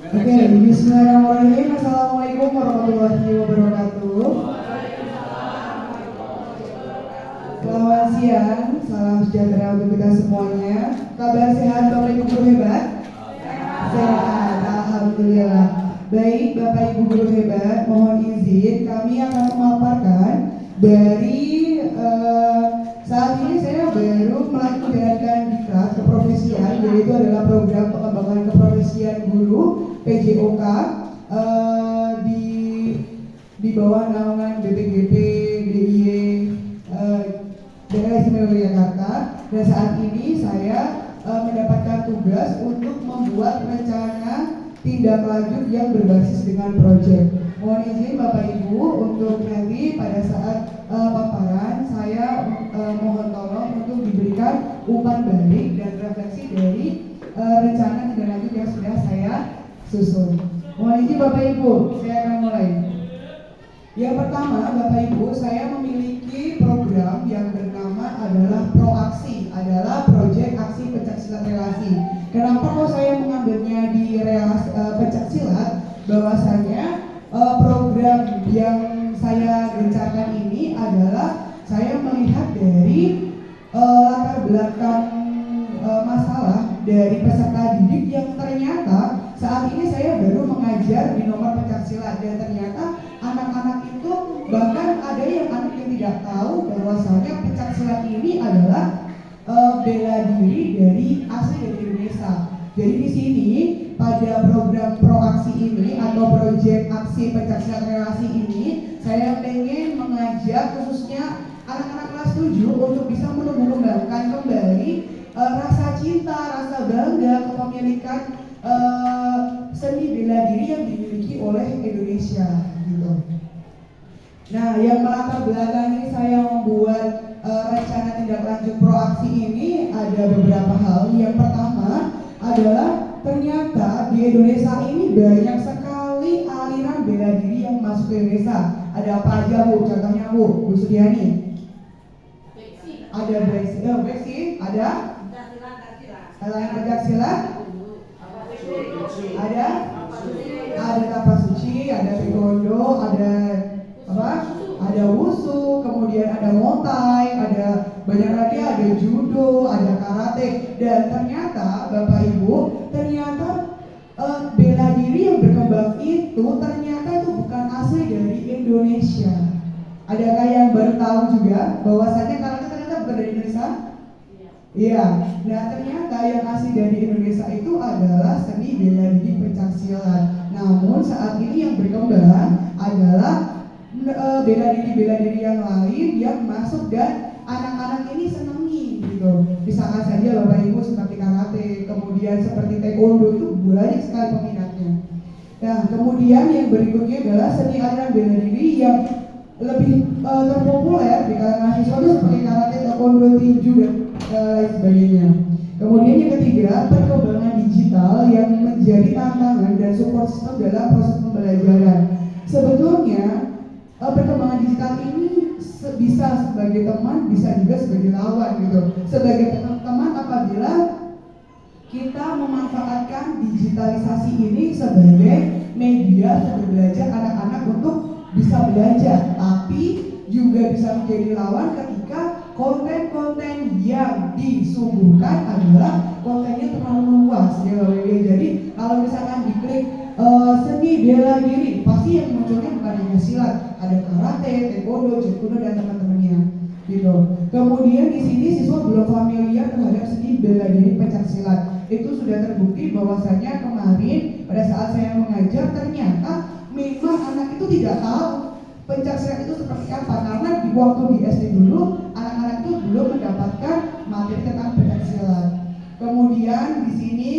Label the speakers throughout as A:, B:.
A: Oke, bismillahirrahmanirrahim. Assalamualaikum warahmatullahi wabarakatuh. Selamat siang, salam sejahtera untuk kita semuanya. Kabar sehat Bapak Ibu guru hebat? Sehat, alhamdulillah. Baik Bapak Ibu guru hebat, mohon izin kami akan memaparkan dari saat ini saya baru melakukan diklat keprofesian, yaitu adalah program pengembangan keprofesian guru PJOK di bawah naungan BPGP DIY Daerah Istimewa Yogyakarta. Dan saat ini saya mendapatkan tugas untuk membuat rencana tindak lanjut yang berbasis dengan proyek. Mohon izin Bapak Ibu untuk nanti pada saat paparan saya mohon tolong untuk diberikan umpan balik dan refleksi dari rencana tindak lanjut yang sudah saya susun. Mohon izin Bapak Ibu, saya akan mulai. Yang pertama Bapak Ibu, saya memiliki program yang bernama adalah Proaksi, adalah proyek aksi pencaksilat relasi. Kenapa kok saya mengambilnya di pencaksilat? Bahwasanya program yang saya gencarkan ini adalah saya melihat dari latar belakang masalah dari peserta didik yang ternyata saat ini saya baru mengajar di nomor pencaksilat, dan ternyata anak-anak itu bahkan ada yang anak yang tidak tahu bahwasanya pencaksilat ini adalah bela diri dari asli dari Indonesia. Jadi di sini pada program Proaksi ini atau proyek aksi pencaksilat relasi ini, saya ingin mengajak khususnya anak-anak kelas 7 untuk bisa menumbuh-kembangkan kembali rasa cinta, rasa bangga kepemilikan seni bela diri yang dimiliki oleh Indonesia gitu. Nah, yang melatar belakangi saya membuat rencana tindak lanjut Proaksi ini ada beberapa hal. Yang pertama adalah ternyata di Indonesia ini banyak sekali aliran bela diri yang masuk ke Indonesia. Ada apa aja Bu? Contohnya Bu Sudiani. Ada Beksi, ada selain pencaksilat, ada tapak suci, ada taekwondo, ada apa? Ada wushu, kemudian ada muay, ada banyak lagi, ada judo, ada karate. Dan ternyata Bapak Ibu, ternyata bela diri yang berkembang itu ternyata itu bukan asli dari Indonesia. Adakah yang baru tahu juga bahwasanya karate ternyata bukan dari Indonesia? Iya. Nah, ternyata yang asli dari Indonesia itu adalah seni bela diri pencaksilat. Namun saat ini yang berkembang adalah bela diri yang lain yang masuk dan anak-anak ini senangi gitu. Misalkan saja Bapak Ibu seperti karate, kemudian seperti taekwondo, itu banyak sekali peminatnya. Nah, kemudian yang berikutnya adalah seni aliran bela diri yang lebih terpopuler di kalangan siswa itu seperti karate, taekwondo, tinju dan lain sebagainya. Kemudian yang ketiga, perkembangan digital yang menjadi tantangan dan support system dalam proses pembelajaran. Sebetulnya perkembangan digital ini bisa sebagai teman, bisa juga sebagai lawan gitu. Sebagai teman apabila kita memanfaatkan digitalisasi ini sebagai media untuk belajar anak-anak untuk bisa belajar, tapi juga bisa menjadi lawan ketika konten-konten yang disuguhkan adalah kontennya terlalu luas ya. Jadi kalau misalkan diklik seni bela diri, pasti yang munculnya bukan hanya silat, ada karate, taekwondo, judo dan teman-temannya gitu. Kemudian di sini siswa belum familiar terhadap seni bela diri pencaksilat. Itu sudah terbukti bahwasanya kemarin pada saat saya mengajar ternyata memang anak itu tidak tahu pencaksilat itu seperti apa, karena di waktu di SD dulu anak-anak itu belum mendapatkan materi tentang pencaksilat. Kemudian di sini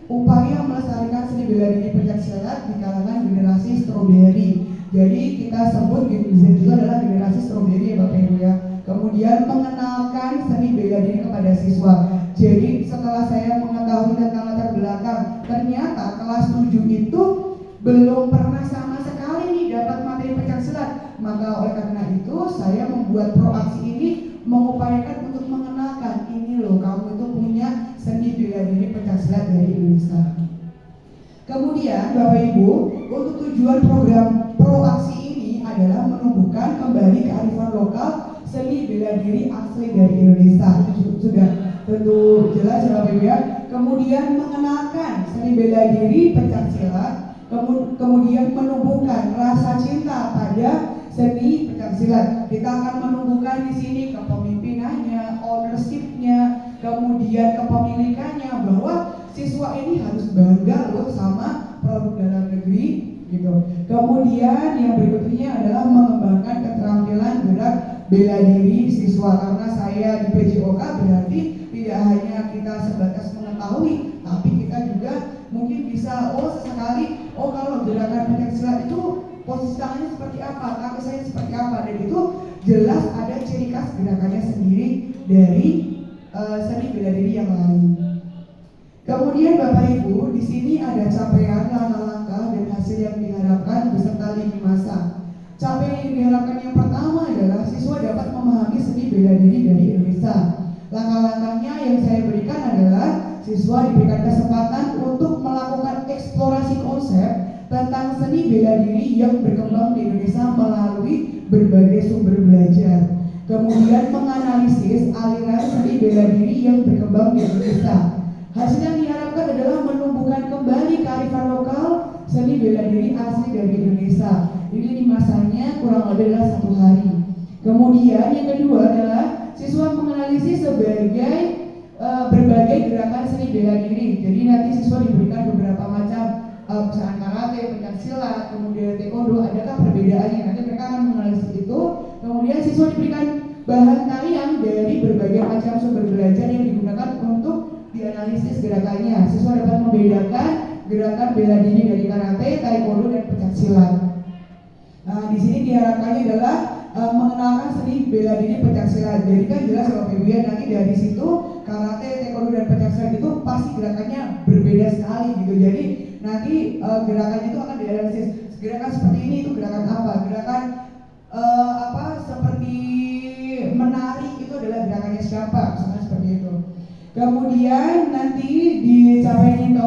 A: upaya melestarikan seni bela diri pencaksilat di kalangan generasi stroberi. Jadi kita sebut itu adalah generasi stroberi ya Bapak Ibu ya. Kemudian mengenalkan seni bela diri kepada siswa. Jadi setelah saya mengetahui tentang latar belakang, ternyata kelas 7 itu belum pernah sama sekali nih dapat materi pencaksilat. Maka oleh karena itu saya membuat Proaksi ini mengupayakan untuk mengenalkan ini loh, kamu itu punya seni bela diri pencaksilat dari Indonesia. Kemudian Kemudian Bapak Ibu, untuk tujuan program Proaksi ini adalah menumbuhkan kembali kearifan lokal seni bela diri asli dari Indonesia. Itu sudah tentu jelas ya Bapak Ibu ya. Kemudian mengenalkan seni bela diri pencaksilat, kemudian menumbuhkan rasa cinta pada seni pencaksilat. Kita akan menumbuhkan di sini kepemimpinannya, ownership-nya, kemudian kepemilikannya, bahwa siswa ini harus bangga loh sama produk dalam negeri gitu. Kemudian yang berikutnya adalah mengembangkan keterampilan gerak bela diri siswa, karena saya di PJOK berarti tidak hanya kita sebatas mengetahui, tapi kita juga mungkin bisa sesekali kalau gerakan pencaksilat itu posisi tangannya seperti apa, kaki saya seperti apa, dan itu jelas ada ciri khas gerakannya sendiri dari seni bela diri yang lain. Kemudian Bapak Ibu, di sini ada capaian, langkah-langkah dan hasil yang diharapkan beserta lini masa. Capaian yang diharapkan yang pertama adalah siswa dapat memahami seni bela diri dari Indonesia. Langkah-langkahnya yang saya berikan adalah siswa diberikan kesempatan untuk melakukan eksplorasi konsep tentang seni bela diri yang berkembang di Indonesia melalui berbagai sumber belajar. Kemudian menganalisis aliran seni bela diri yang berkembang di Indonesia. Hasil yang diharapkan adalah menumbuhkan kembali kearifan lokal seni bela diri asli dari Indonesia. Ini masanya kurang lebih adalah 1 hari. Kemudian yang kedua adalah siswa menganalisis sebagai berbagai gerakan seni bela diri. Jadi nanti siswa diberikan beberapa macam misalkan karate, pencaksilat, kemudian taekwondo, adakah perbedaannya? Nanti mereka akan menganalisis itu. Kemudian siswa diberikan bahan tarian dari berbagai macam sumber belajar yang digunakan untuk dianalisis gerakannya. Siswa dapat membedakan gerakan bela diri dari karate, taekwondo, dan pencaksilat. Nah, di sini diharapkannya adalah mengenalkan seni bela diri pencaksilat. Jadi kan jelas Bapak Ibu ya, nanti dari situ karate, taekwondo, dan pencaksilat itu pasti gerakannya berbeda sekali gitu. Jadi nanti gerakannya itu akan dianalisis. Gerakan seperti ini itu gerakan apa? Gerakan seperti menari itu adalah gerakannya siapa? Misalnya seperti itu. Kemudian nanti di capaian yang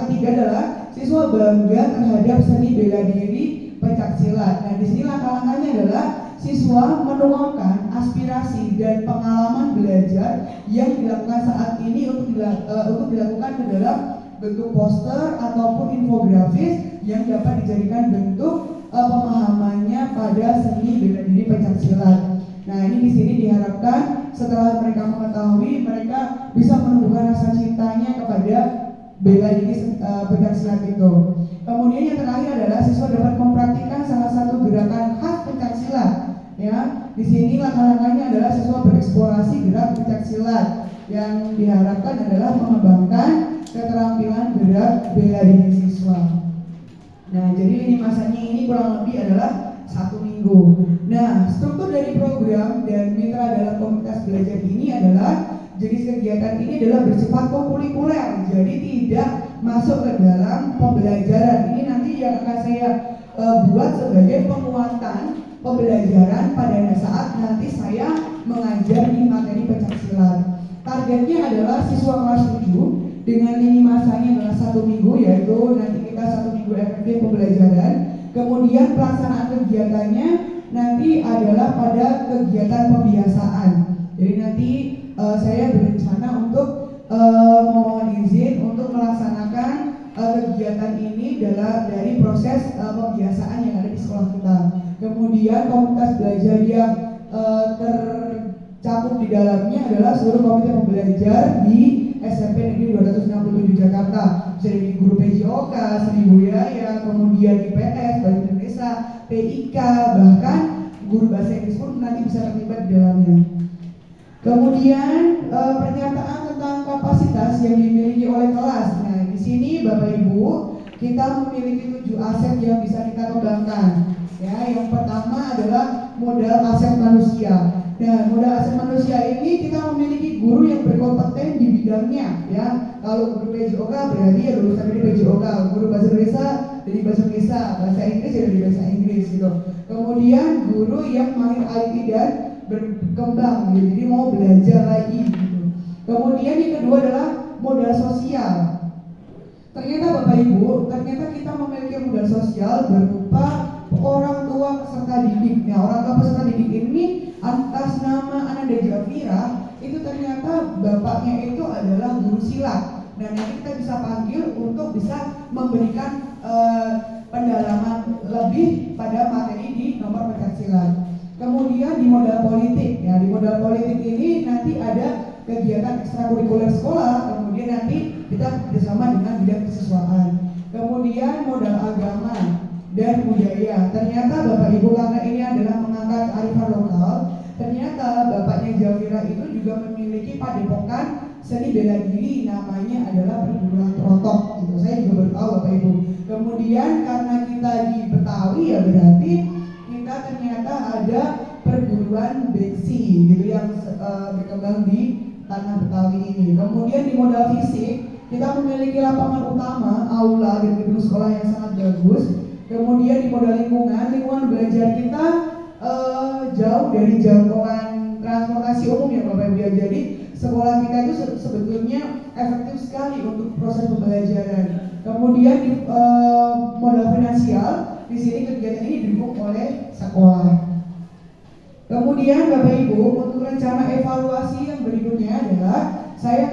A: ketiga adalah siswa bangga terhadap seni bela diri pencaksilat. Nah, di sini langkah-langkahnya adalah siswa menuangkan aspirasi dan pengalaman belajar yang dilakukan saat ini untuk dilakukan ke dalam bentuk poster ataupun infografis yang dapat dijadikan bentuk pemahamannya pada seni bela diri pencaksilat. Nah, ini di sini diharapkan setelah mereka mengetahui, mereka bisa menumbuhkan rasa cintanya kepada bela diri pencaksilat itu. Kemudian yang terakhir adalah siswa dapat mempraktikkan salah satu gerakan khas pencaksilat. Ya, di sini langkah-langkahnya adalah siswa bereksplorasi gerak pencaksilat. Yang diharapkan adalah mengembangkan keterampilan gerak bela diri siswa. Nah, jadi lini masanya ini kurang lebih adalah 1 minggu. Nah, struktur dari program dan mitra dalam komunitas belajar ini adalah jenis kegiatan ini adalah bersifat kokurikuler, jadi tidak masuk ke dalam pembelajaran. Ini nanti yang akan saya buat sebagai penguatan pembelajaran pada saat nanti saya mengajar di materi pencaksilat. Targetnya adalah siswa kelas 7 dengan lini masanya adalah 1 minggu, yaitu nanti kita 1 minggu efektif pembelajaran. Kemudian pelaksanaan kegiatannya nanti adalah pada kegiatan pembiasaan. Jadi nanti saya berencana untuk mohon izin untuk melaksanakan kegiatan ini dari proses pembiasaan yang ada di sekolah kita. Kemudian komunitas belajar yang tercakup di dalamnya adalah seluruh komite pembelajar di SMP Negeri 267 Jakarta. Jadi guru PJOK, Seni Budaya, kemudian IPS, Bahasa Indonesia, TIK, bahkan guru bahasa Inggris pun nanti bisa terlibat di dalamnya. Kemudian pernyataan tentang kapasitas yang dimiliki oleh kelas. Nah, di sini Bapak Ibu, kita memiliki 7 aset yang bisa kita kembangkan. Ya, yang pertama adalah modal aset manusia. Nah, modal aset manusia ini kita memiliki guru yang berkompeten di bidangnya. Ya, kalau guru PJOK berarti ya lulusan dari PJOK, guru bahasa Indonesia dari bahasa Indonesia, bahasa Inggris ya dari bahasa Inggris gitu. Kemudian guru yang mahir IT dan berkembang, jadi mau belajar lagi gitu. Kemudian yang kedua adalah modal sosial. Ternyata Bapak Ibu, ternyata kita memiliki modal sosial berupa orang tua peserta didik. Nah, orang tua peserta didik ini atas nama Ananda Jafira itu ternyata bapaknya itu adalah guru silat. Dan nanti kita bisa panggil untuk bisa memberikan pendalaman lebih pada materi di nomor pencaksilat. Kemudian di modal politik, ya di modal politik ini nanti ada kegiatan ekstrakurikuler sekolah, kemudian nanti kita bersama dengan bidang kesiswaan. Kemudian modal agama dan budaya. Ternyata Bapak Ibu karena ini adalah mengangkat kearifan lokal, ternyata bapaknya Jafira itu juga memiliki padepokan seni bela diri, namanya adalah perguruan Trotok. Gitu. Saya juga baru tahu Bapak Ibu. Kemudian karena kita di Betawi ya berarti kita ternyata ada perguruan beksi gitu yang berkembang di tanah Betawi ini. Kemudian di modal fisik kita memiliki lapangan utama, aula dan gedung sekolah yang sangat bagus. Kemudian di modal lingkungan belajar kita jauh dari jangkauan transportasi umum ya Bapak Ibu. Jadi sekolah kita itu sebetulnya efektif sekali untuk proses pembelajaran. Kemudian di modal finansial, di sini kegiatan ini didukung oleh sekolah. Kemudian Bapak Ibu, untuk rencana evaluasi yang berikutnya adalah saya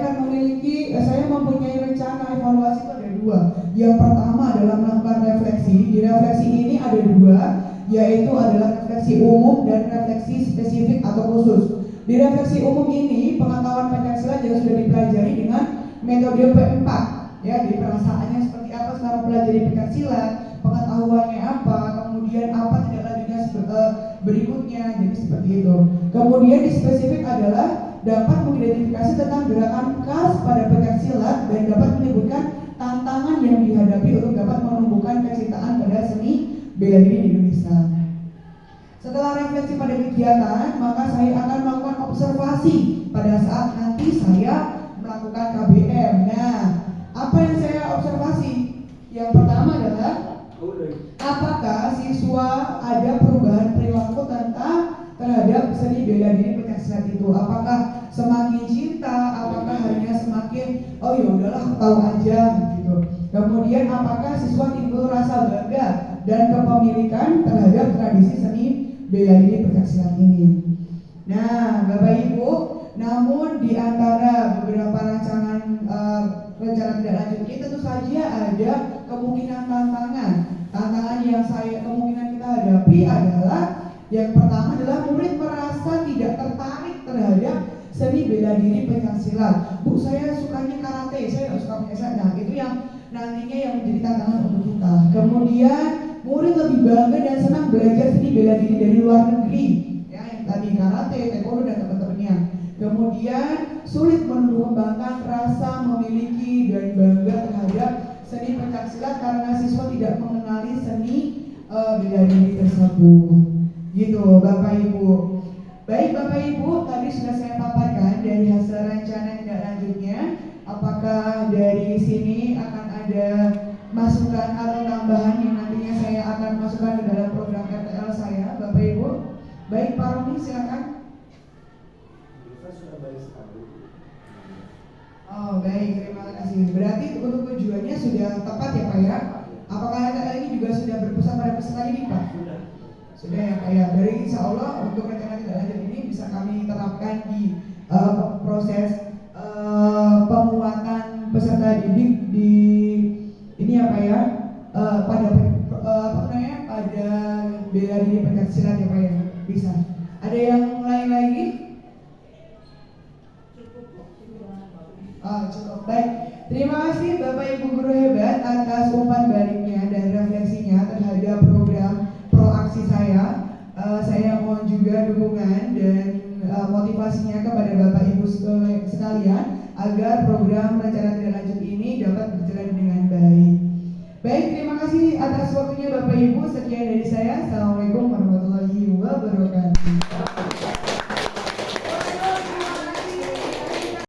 A: mempunyai rencana evaluasi itu ada dua. Yang pertama adalah melakukan refleksi. Di refleksi ini ada dua, yaitu adalah refleksi umum dan refleksi spesifik atau khusus. Di refleksi umum ini pengetahuan pencaksilat yang sudah dipelajari dengan metode P4. Ya, di perasaannya seperti apa setelah mempelajari pencaksilat, pengetahuannya apa, kemudian apa tindak lanjutnya berikutnya, jadi seperti itu. Kemudian di spesifik adalah dapat mengidentifikasi tentang gerakan khas pada pencaksilat dan dapat menyebutkan tantangan yang dihadapi untuk dapat menumbuhkan kecintaan pada seni bela diri di Indonesia. Setelah refleksi pada kegiatan, maka saya akan melakukan observasi pada saat nanti saya melakukan KBM. Nah, apa yang saya observasi? Yang pertama adalah apakah siswa ada perubahan perilaku terhadap seni bela diri pencaksilat itu? Apakah semakin cinta? Apakah hanya semakin oh ya udahlah tahu aja gitu? Kemudian apakah siswa timbul rasa bangga dan kepemilikan terhadap tradisi seni bela diri pencaksilat ini? Nah, Bapak Ibu, namun di antara beberapa rancangan rencana tidak lanjut ini tentu saja ada kemungkinan tantangan yang kemungkinan kita hadapi adalah yang pertama adalah murid merasa tidak tertarik terhadap seni bela diri pencaksilat. Bu, saya sukanya karate, saya nggak suka pencaksilat. Nah, itu yang nantinya yang menjadi tantangan untuk kita. Kemudian murid lebih bangga dan senang belajar seni bela diri dari luar negeri, ya yang tadi karate, taekwondo dan teman-temannya. Kemudian sulit mengembangkan rasa memiliki dan bangga terhadap seni pencaksilat karena siswa tidak mengenali seni bela diri tersebut. Gitu Bapak Ibu. Baik Bapak Ibu, tadi sudah saya paparkan dari hasil rencana tindak lanjutnya. Apakah dari sini akan ada masukan atau tambahan yang nantinya saya akan masukkan ke dalam program RTL saya, Bapak Ibu? Baik Pak Roni, silakan. Oh baik, terima kasih. Berarti untuk tujuannya sudah tepat ya Pak ya? Apakah RTL ini juga sudah berpusat pada peserta didik Pak? Sudah ya Pak ya. Dari insya Allah untuk rencana tidak lanjut ini bisa kami terapkan di proses penguatan peserta didik di ini ya Pak ya, pada pada bela diri pencaksilat ya Pak ya. Bisa. Ada yang lain lagi? Cukup baik. Terima kasih Bapak Ibu guru hebat atas umpan baliknya dan refleksinya terhadap program proaksi saya. Saya mohon juga dukungan dan motivasinya kepada Bapak Ibu sekalian agar program rencana tidak lanjut ini dapat berjalan dengan baik. Baik, terima kasih atas waktunya Bapak Ibu. Sekian dari saya. Assalamualaikum warahmatullahi wabarakatuh.